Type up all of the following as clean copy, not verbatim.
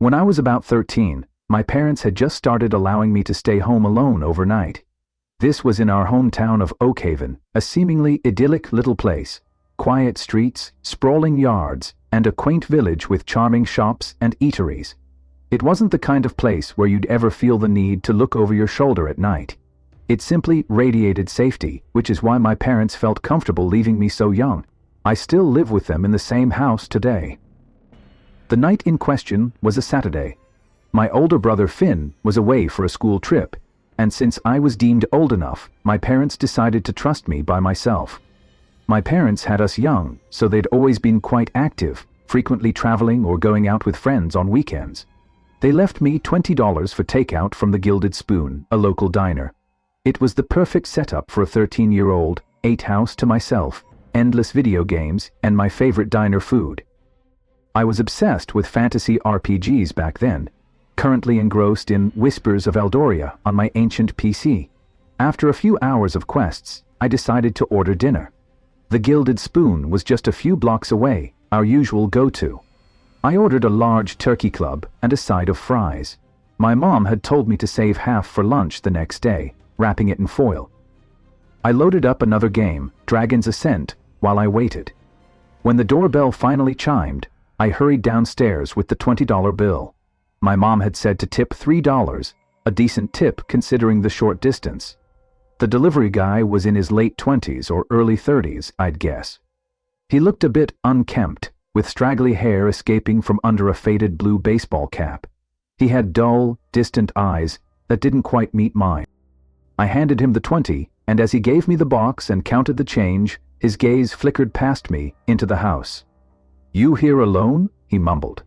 When I was about 13, my parents had just started allowing me to stay home alone overnight. This was in our hometown of Oakhaven, a seemingly idyllic little place. Quiet streets, sprawling yards, and a quaint village with charming shops and eateries. It wasn't the kind of place where you'd ever feel the need to look over your shoulder at night. It simply radiated safety, which is why my parents felt comfortable leaving me so young. I still live with them in the same house today. The night in question was a Saturday. My older brother Finn was away for a school trip, and since I was deemed old enough, my parents decided to trust me by myself. My parents had us young, so they'd always been quite active, frequently traveling or going out with friends on weekends. They left me $20 for takeout from the Gilded Spoon, a local diner. It was the perfect setup for a 13-year-old, ate house to myself, endless video games, and my favorite diner food. I was obsessed with fantasy RPGs back then, currently engrossed in Whispers of Eldoria on my ancient PC. After a few hours of quests, I decided to order dinner. The Gilded Spoon was just a few blocks away, our usual go-to. I ordered a large turkey club and a side of fries. My mom had told me to save half for lunch the next day, wrapping it in foil. I loaded up another game, Dragon's Ascent, while I waited. When the doorbell finally chimed, I hurried downstairs with the $20 bill. My mom had said to tip $3, a decent tip considering the short distance. The delivery guy was in his late 20s or early 30s, I'd guess. He looked a bit unkempt, with straggly hair escaping from under a faded blue baseball cap. He had dull, distant eyes that didn't quite meet mine. I handed him the 20, and as he gave me the box and counted the change, his gaze flickered past me into the house. "You here alone?" he mumbled.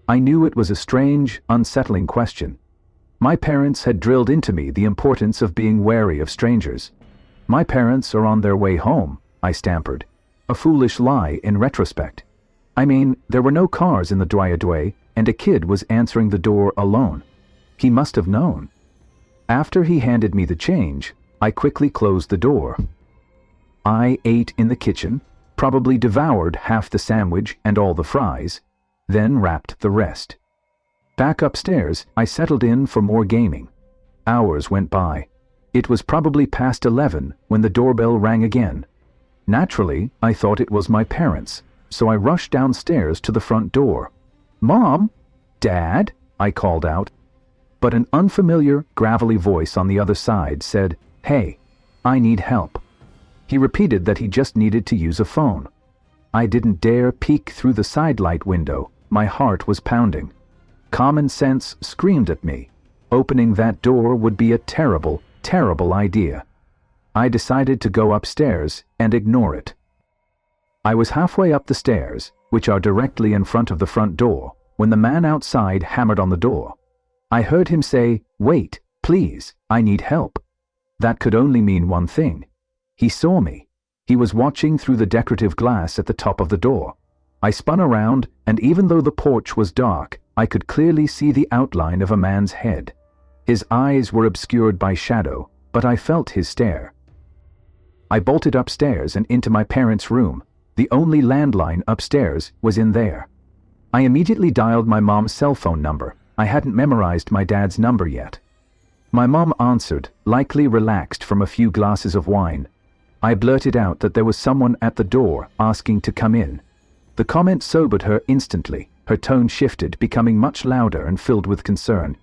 I knew it was a strange, unsettling question. My parents had drilled into me the importance of being wary of strangers. "My parents are on their way home," I stammered. A foolish lie in retrospect. I mean, there were no cars in the driveway, and a kid was answering the door alone. He must have known. After he handed me the change, I quickly closed the door. I ate in the kitchen, probably devoured half the sandwich and all the fries, then wrapped the rest. Back upstairs, I settled in for more gaming. Hours went by. It was probably past 11 when the doorbell rang again. Naturally, I thought it was my parents, so I rushed downstairs to the front door. "Mom? Dad?" I called out. But an unfamiliar, gravelly voice on the other side said, "Hey, I need help." He repeated that he just needed to use a phone. I didn't dare peek through the sidelight window. My heart was pounding. Common sense screamed at me. Opening that door would be a terrible, terrible idea. I decided to go upstairs and ignore it. I was halfway up the stairs, which are directly in front of the front door, when the man outside hammered on the door. I heard him say, "Wait, please, I need help." That could only mean one thing. He saw me. He was watching through the decorative glass at the top of the door. I spun around, and even though the porch was dark, I could clearly see the outline of a man's head. His eyes were obscured by shadow, but I felt his stare. I bolted upstairs and into my parents' room. The only landline upstairs was in there. I immediately dialed my mom's cell phone number. I hadn't memorized my dad's number yet. My mom answered, likely relaxed from a few glasses of wine. I blurted out that there was someone at the door asking to come in. The comment sobered her instantly. Her tone shifted, becoming much louder and filled with concern.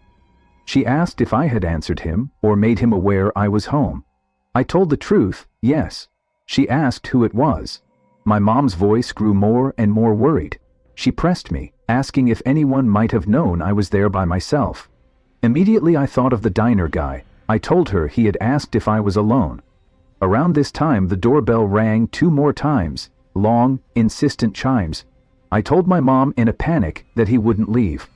She asked if I had answered him or made him aware I was home. I told the truth, yes. She asked who it was. My mom's voice grew more and more worried. She pressed me, asking if anyone might have known I was there by myself. Immediately I thought of the diner guy. I told her he had asked if I was alone. Around this time the doorbell rang 2 more times, long, insistent chimes. I told my mom in a panic that he wouldn't leave.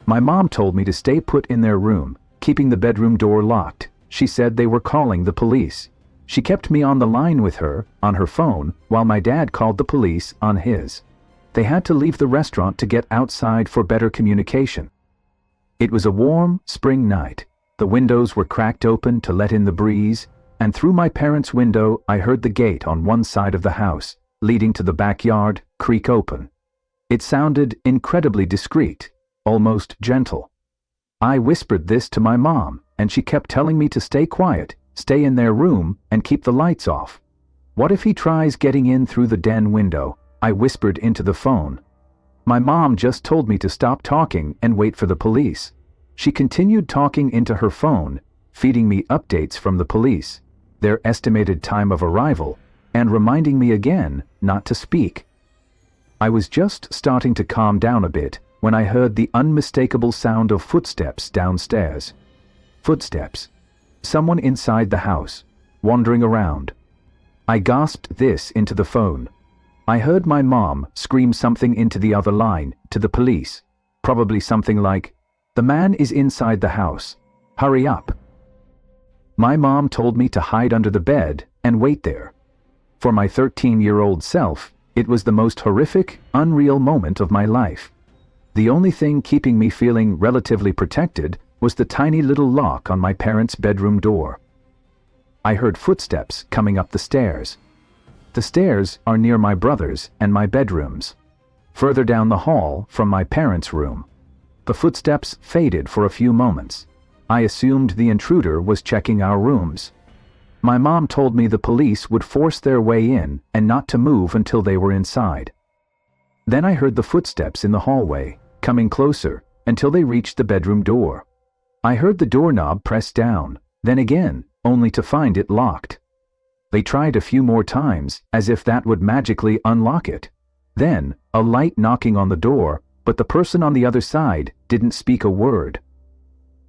My mom told me to stay put in their room, keeping the bedroom door locked. She said they were calling the police. She kept me on the line with her, on her phone, while my dad called the police on his. They had to leave the restaurant to get outside for better communication. It was a warm, spring night. The windows were cracked open to let in the breeze, and through my parents' window I heard the gate on one side of the house, leading to the backyard, creak open. It sounded incredibly discreet, almost gentle. I whispered this to my mom, and she kept telling me to stay quiet, stay in their room, and keep the lights off. What if he tries getting in through the den window? I whispered into the phone. My mom just told me to stop talking and wait for the police. She continued talking into her phone, feeding me updates from the police, their estimated time of arrival, and reminding me again not to speak. I was just starting to calm down a bit when I heard the unmistakable sound of footsteps downstairs. Footsteps. Someone inside the house, wandering around. I gasped this into the phone. I heard my mom scream something into the other line, to the police. Probably something like, "The man is inside the house. Hurry up." My mom told me to hide under the bed and wait there. For my 13-year-old self, it was the most horrific, unreal moment of my life. The only thing keeping me feeling relatively protected was the tiny little lock on my parents' bedroom door. I heard footsteps coming up the stairs. The stairs are near my brother's and my bedrooms, further down the hall from my parents' room. The footsteps faded for a few moments. I assumed the intruder was checking our rooms. My mom told me the police would force their way in and not to move until they were inside. Then I heard the footsteps in the hallway, coming closer, until they reached the bedroom door. I heard the doorknob press down, then again, only to find it locked. They tried a few more times, as if that would magically unlock it. Then, a light knocking on the door, but the person on the other side didn't speak a word.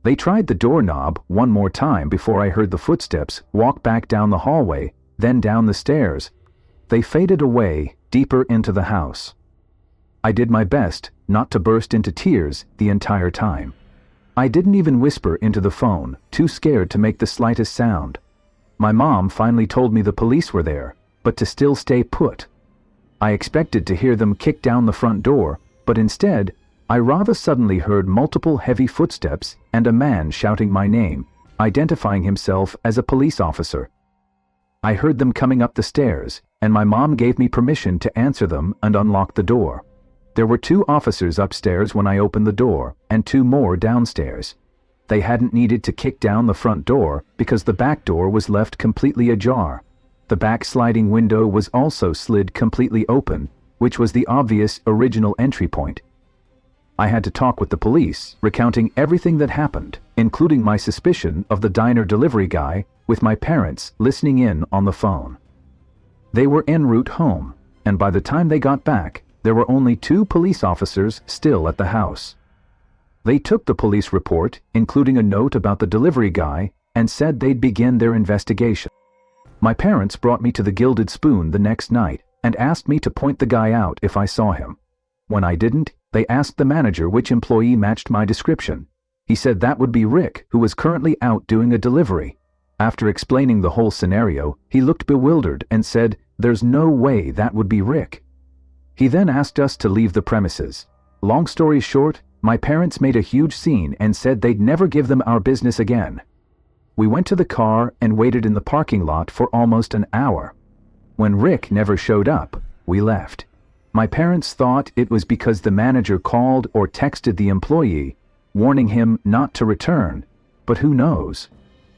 They tried the doorknob one more time before I heard the footsteps walk back down the hallway, then down the stairs. They faded away, deeper into the house. I did my best not to burst into tears the entire time. I didn't even whisper into the phone, too scared to make the slightest sound. My mom finally told me the police were there, but to still stay put. I expected to hear them kick down the front door, but instead, I rather suddenly heard multiple heavy footsteps and a man shouting my name, identifying himself as a police officer. I heard them coming up the stairs, and my mom gave me permission to answer them and unlock the door. There were 2 officers upstairs when I opened the door, and 2 more downstairs. They hadn't needed to kick down the front door because the back door was left completely ajar. The back sliding window was also slid completely open, which was the obvious original entry point. I had to talk with the police, recounting everything that happened, including my suspicion of the diner delivery guy, with my parents listening in on the phone. They were en route home, and by the time they got back, there were only 2 police officers still at the house. They took the police report, including a note about the delivery guy, and said they'd begin their investigation. My parents brought me to the Gilded Spoon the next night and asked me to point the guy out if I saw him. When I didn't, they asked the manager which employee matched my description. He said that would be Rick, who was currently out doing a delivery. After explaining the whole scenario, he looked bewildered and said, "There's no way that would be Rick." He then asked us to leave the premises. Long story short, my parents made a huge scene and said they'd never give them our business again. We went to the car and waited in the parking lot for almost an hour. When Rick never showed up, we left. My parents thought it was because the manager called or texted the employee, warning him not to return, but who knows?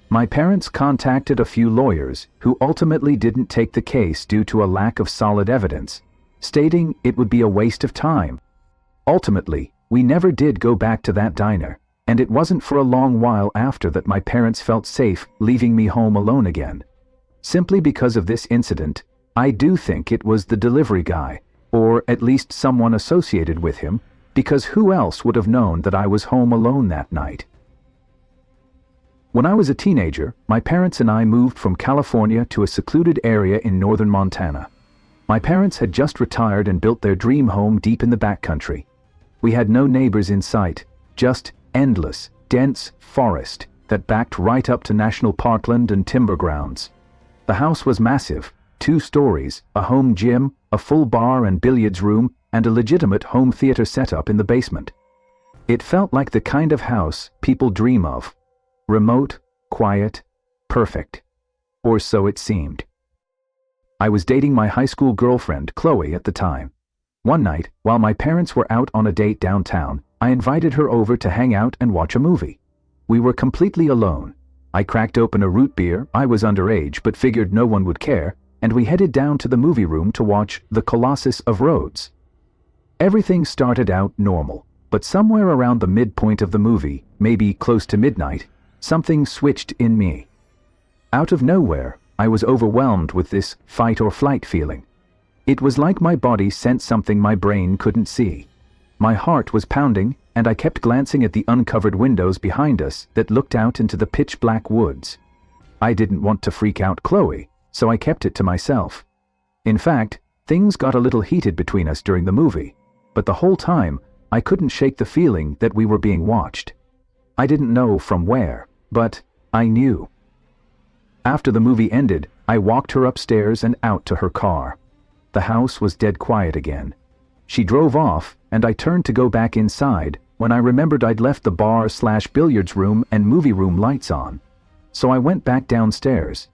My parents contacted a few lawyers who ultimately didn't take the case due to a lack of solid evidence, stating it would be a waste of time. Ultimately, we never did go back to that diner, and it wasn't for a long while after that my parents felt safe leaving me home alone again. Simply because of this incident, I do think it was the delivery guy, or at least someone associated with him, because who else would have known that I was home alone that night? When I was a teenager, my parents and I moved from California to a secluded area in northern Montana. My parents had just retired and built their dream home deep in the backcountry. We had no neighbors in sight, just endless, dense forest that backed right up to national parkland and timber grounds. The house was massive, 2 stories, a home gym, a full bar and billiards room, and a legitimate home theater setup in the basement. It felt like the kind of house people dream of. Remote, quiet, perfect. Or so it seemed. I was dating my high school girlfriend, Chloe, at the time. One night, while my parents were out on a date downtown, I invited her over to hang out and watch a movie. We were completely alone. I cracked open a root beer, I was underage but figured no one would care, and we headed down to the movie room to watch The Colossus of Rhodes. Everything started out normal, but somewhere around the midpoint of the movie, maybe close to midnight, something switched in me. Out of nowhere, I was overwhelmed with this fight or flight feeling. It was like my body sensed something my brain couldn't see. My heart was pounding, and I kept glancing at the uncovered windows behind us that looked out into the pitch-black woods. I didn't want to freak out Chloe, so I kept it to myself. In fact, things got a little heated between us during the movie, but the whole time, I couldn't shake the feeling that we were being watched. I didn't know from where, but I knew. After the movie ended, I walked her upstairs and out to her car. The house was dead quiet again. She drove off, and I turned to go back inside when I remembered I'd left the bar/billiards room and movie room lights on. So I went back downstairs.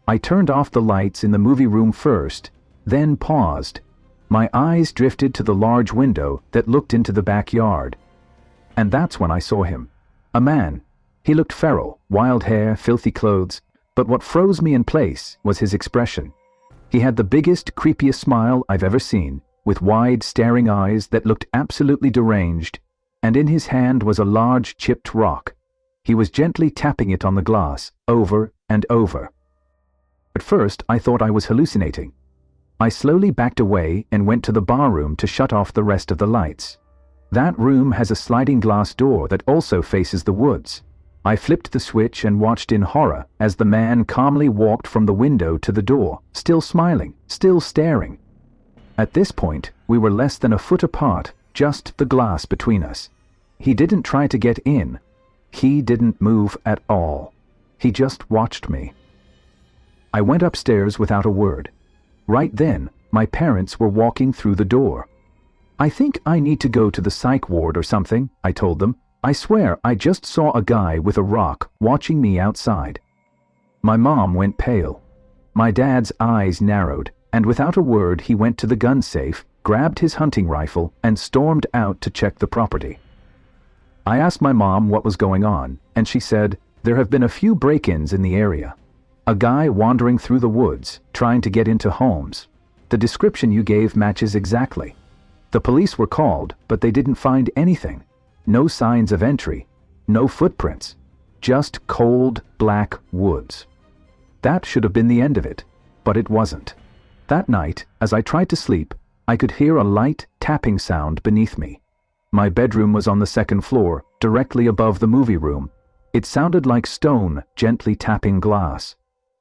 I turned off the lights in the movie room first, then paused. My eyes drifted to the large window that looked into the backyard. And that's when I saw him. A man. He looked feral, wild hair, filthy clothes, but what froze me in place was his expression. He had the biggest, creepiest smile I've ever seen, with wide, staring eyes that looked absolutely deranged, and in his hand was a large, chipped rock. He was gently tapping it on the glass, over and over. At first, I thought I was hallucinating. I slowly backed away and went to the bar room to shut off the rest of the lights. That room has a sliding glass door that also faces the woods. I flipped the switch and watched in horror as the man calmly walked from the window to the door, still smiling, still staring. At this point, we were less than a foot apart, just the glass between us. He didn't try to get in. He didn't move at all. He just watched me. I went upstairs without a word. Right then, my parents were walking through the door. "I think I need to go to the psych ward or something," I told them. "I swear I just saw a guy with a rock watching me outside." My mom went pale. My dad's eyes narrowed, and without a word he went to the gun safe, grabbed his hunting rifle, and stormed out to check the property. I asked my mom what was going on, and she said, "There have been a few break-ins in the area. A guy wandering through the woods, trying to get into homes. The description you gave matches exactly. The police were called, but they didn't find anything. No signs of entry, no footprints, just cold, black woods." That should have been the end of it, but it wasn't. That night, as I tried to sleep, I could hear a light tapping sound beneath me. My bedroom was on the second floor, directly above the movie room. It sounded like stone gently tapping glass.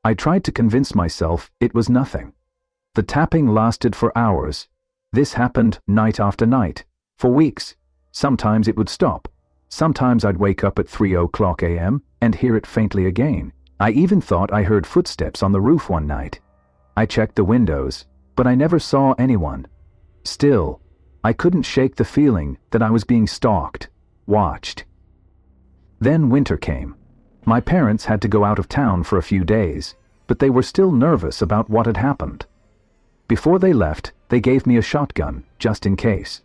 I tried to convince myself it was nothing. The tapping lasted for hours. This happened night after night, for weeks. Sometimes it would stop. Sometimes I'd wake up at 3:00 a.m. and hear it faintly again. I even thought I heard footsteps on the roof one night. I checked the windows, but I never saw anyone. Still, I couldn't shake the feeling that I was being stalked, watched. Then winter came. My parents had to go out of town for a few days, but they were still nervous about what had happened. Before they left, they gave me a shotgun, just in case.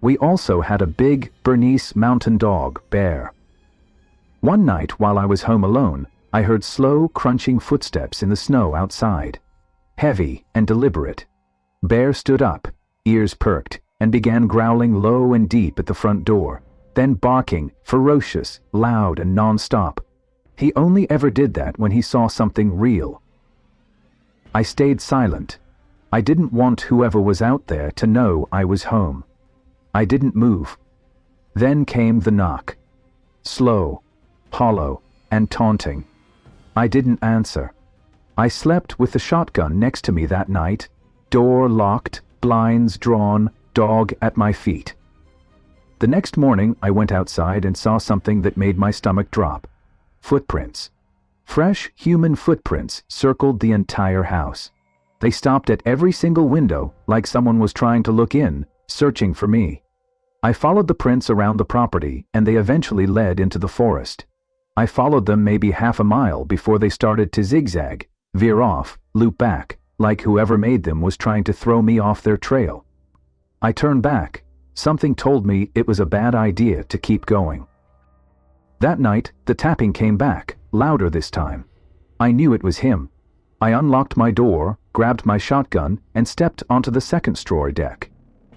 We also had a big Bernese mountain dog, Bear. One night while I was home alone, I heard slow, crunching footsteps in the snow outside. Heavy and deliberate. Bear stood up, ears perked, and began growling low and deep at the front door, then barking, ferocious, loud and non-stop. He only ever did that when he saw something real. I stayed silent. I didn't want whoever was out there to know I was home. I didn't move. Then came the knock. Slow, hollow, and taunting. I didn't answer. I slept with the shotgun next to me that night, door locked, blinds drawn, dog at my feet. The next morning I went outside and saw something that made my stomach drop. Footprints. Fresh human footprints circled the entire house. They stopped at every single window like someone was trying to look in, searching for me. I followed the prints around the property and they eventually led into the forest. I followed them maybe half a mile before they started to zigzag, veer off, loop back, like whoever made them was trying to throw me off their trail. I turned back, Something told me it was a bad idea to keep going. That night, the tapping came back, louder this time. I knew it was him. I unlocked my door, grabbed my shotgun, and stepped onto the second-story deck.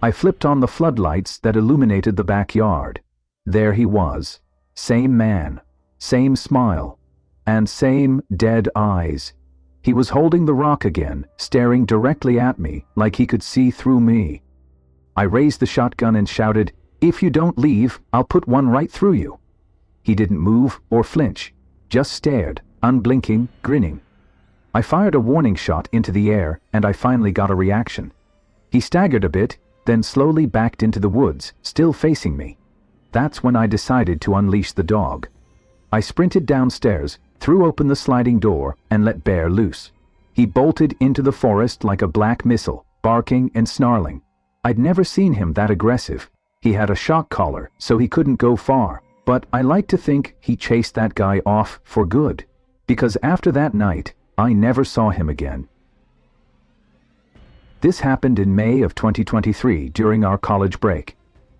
I flipped on the floodlights that illuminated the backyard. There he was. Same man, same smile, and same dead eyes. He was holding the rock again, staring directly at me like he could see through me. I raised the shotgun and shouted, "If you don't leave, I'll put one right through you." He didn't move or flinch, just stared, unblinking, grinning. I fired a warning shot into the air, and I finally got a reaction. He staggered a bit, then slowly backed into the woods, still facing me. That's when I decided to unleash the dog. I sprinted downstairs, threw open the sliding door, and let Bear loose. He bolted into the forest like a black missile, barking and snarling. I'd never seen him that aggressive. He had a shock collar, so he couldn't go far, but I like to think he chased that guy off for good, because after that night, I never saw him again. This happened in May of 2023 during our college break.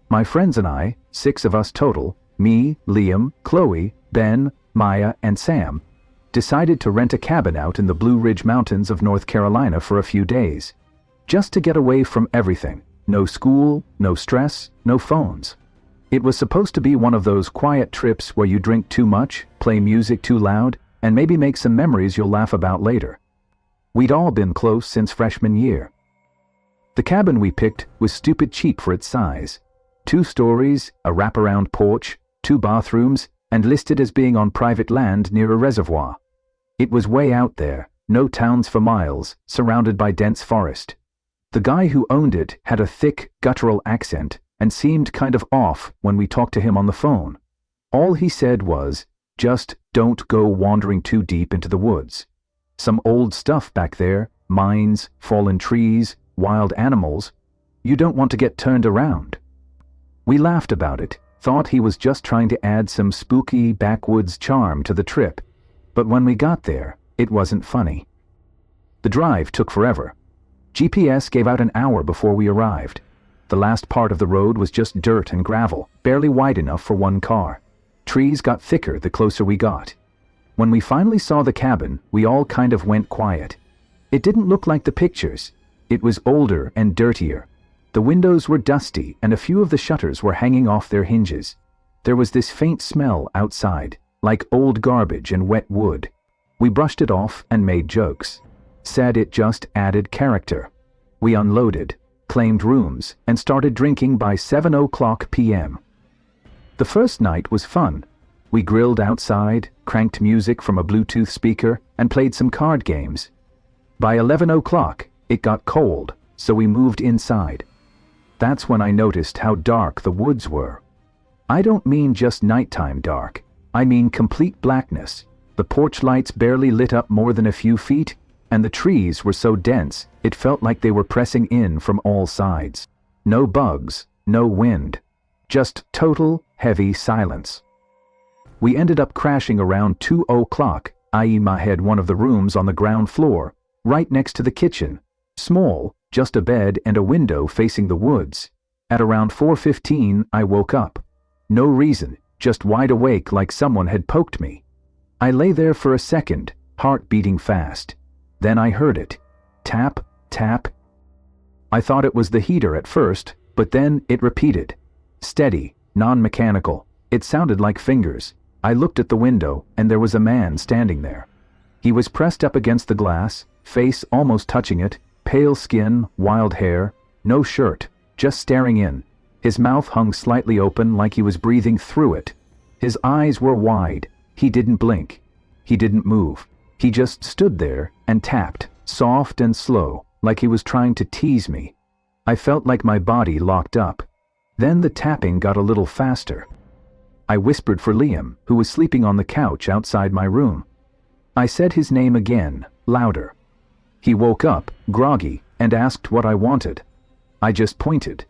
My friends and I, 6 of us total, me, Liam, Chloe, Ben, Maya, and Sam, decided to rent a cabin out in the Blue Ridge Mountains of North Carolina for a few days. Just to get away from everything. No school, no stress, no phones. It was supposed to be one of those quiet trips where you drink too much, play music too loud, and maybe make some memories you'll laugh about later. We'd all been close since freshman year. The cabin we picked was stupid cheap for its size. 2 stories, a wraparound porch, 2 bathrooms, and listed as being on private land near a reservoir. It was way out there, no towns for miles, surrounded by dense forest. The guy who owned it had a thick, guttural accent and seemed kind of off when we talked to him on the phone. All he said was, "Just don't go wandering too deep into the woods. Some old stuff back there, mines, fallen trees, wild animals. You don't want to get turned around." We laughed about it, thought he was just trying to add some spooky backwoods charm to the trip, but when we got there, it wasn't funny. The drive took forever. GPS gave out an hour before we arrived. The last part of the road was just dirt and gravel, barely wide enough for 1 car. Trees got thicker the closer we got. When we finally saw the cabin, we all kind of went quiet. It didn't look like the pictures. It was older and dirtier. The windows were dusty and a few of the shutters were hanging off their hinges. There was this faint smell outside, like old garbage and wet wood. We brushed it off and made jokes. Said it just added character. We unloaded, claimed rooms, and started drinking by 7:00 p.m. The first night was fun. We grilled outside, cranked music from a Bluetooth speaker, and played some card games. By 11:00, it got cold, so we moved inside. That's when I noticed how dark the woods were. I don't mean just nighttime dark. I mean complete blackness. The porch lights barely lit up more than a few feet, and the trees were so dense it felt like they were pressing in from all sides. No bugs, no wind. Just total, heavy silence. We ended up crashing around 2:00, i.e. I had one of the rooms on the ground floor, right next to the kitchen. Small, just a bed and a window facing the woods. At around 4:15, I woke up. No reason, just wide awake like someone had poked me. I lay there for a second, heart beating fast. Then I heard it. Tap, tap. I thought it was the heater at first, but then it repeated. Steady, non-mechanical. It sounded like fingers. I looked at the window, and there was a man standing there. He was pressed up against the glass, face almost touching it, pale skin, wild hair, no shirt, just staring in. His mouth hung slightly open like he was breathing through it. His eyes were wide. He didn't blink. He didn't move. He just stood there and tapped, soft and slow, like he was trying to tease me. I felt like my body locked up. Then the tapping got a little faster. I whispered for Liam, who was sleeping on the couch outside my room. I said his name again, louder. He woke up, groggy, and asked what I wanted. I just pointed.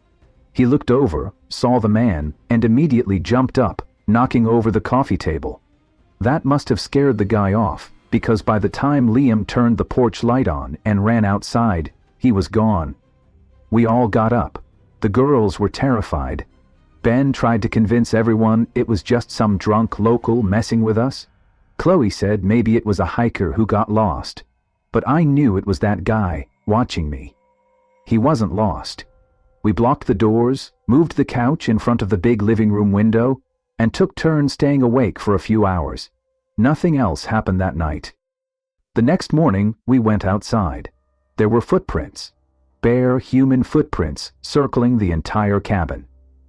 He looked over, saw the man, and immediately jumped up, knocking over the coffee table. That must have scared the guy off, because by the time Liam turned the porch light on and ran outside, he was gone. We all got up. The girls were terrified. Ben tried to convince everyone it was just some drunk local messing with us. Chloe said maybe it was a hiker who got lost. But I knew it was that guy, watching me. He wasn't lost. We blocked the doors, moved the couch in front of the big living room window, and took turns staying awake for a few hours. Nothing else happened that night. The next morning, we went outside. There were footprints. Bare human footprints circling the entire cabin.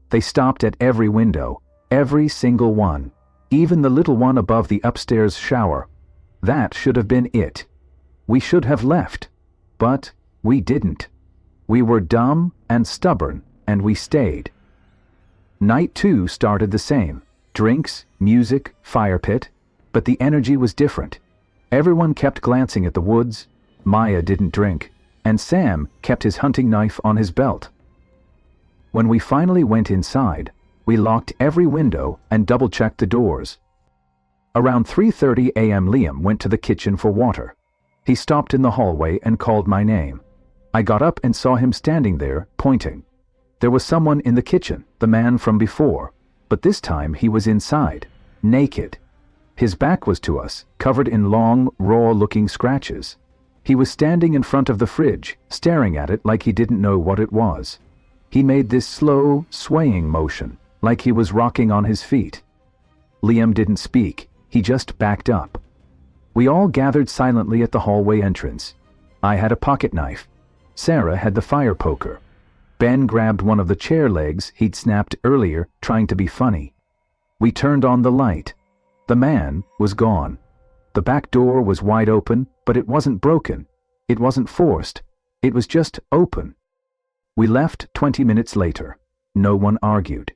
They stopped at every window, every single one, even the little one above the upstairs shower. That should have been it. We should have left. But we didn't. We were dumb and stubborn, and we stayed. Night 2 started the same. Drinks, music, fire pit. But the energy was different. Everyone kept glancing at the woods. Maya didn't drink, and Sam kept his hunting knife on his belt. When we finally went inside, we locked every window and double-checked the doors. Around 3:30 a.m. Liam went to the kitchen for water. He stopped in the hallway and called my name. I got up and saw him standing there, pointing. There was someone in the kitchen, the man from before, but this time he was inside, naked. His back was to us, covered in long, raw-looking scratches. He was standing in front of the fridge, staring at it like he didn't know what it was. He made this slow, swaying motion, like he was rocking on his feet. Liam didn't speak, he just backed up. We all gathered silently at the hallway entrance. I had a pocket knife. Sarah had the fire poker. Ben grabbed one of the chair legs he'd snapped earlier, trying to be funny. We turned on the light. The man was gone. The back door was wide open, but it wasn't broken. It wasn't forced. It was just open. We left 20 minutes later. No one argued.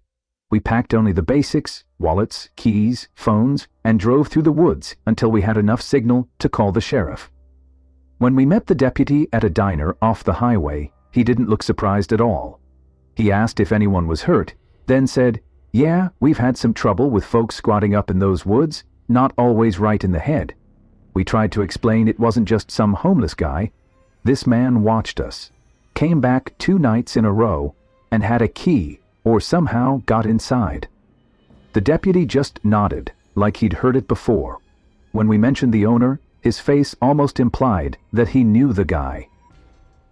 We packed only the basics, wallets, keys, phones, and drove through the woods until we had enough signal to call the sheriff. When we met the deputy at a diner off the highway, he didn't look surprised at all. He asked if anyone was hurt, then said, "Yeah, we've had some trouble with folks squatting up in those woods, not always right in the head." We tried to explain it wasn't just some homeless guy. This man watched us, came back 2 nights in a row, and had a key, or somehow got inside. The deputy just nodded, like he'd heard it before. When we mentioned the owner, his face almost implied that he knew the guy.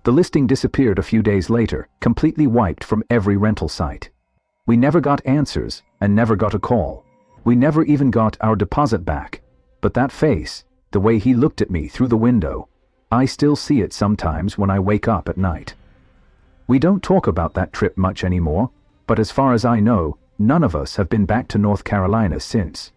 The listing disappeared a few days later, completely wiped from every rental site. We never got answers and never got a call. We never even got our deposit back. But that face, the way he looked at me through the window, I still see it sometimes when I wake up at night. We don't talk about that trip much anymore, but as far as I know, none of us have been back to North Carolina since.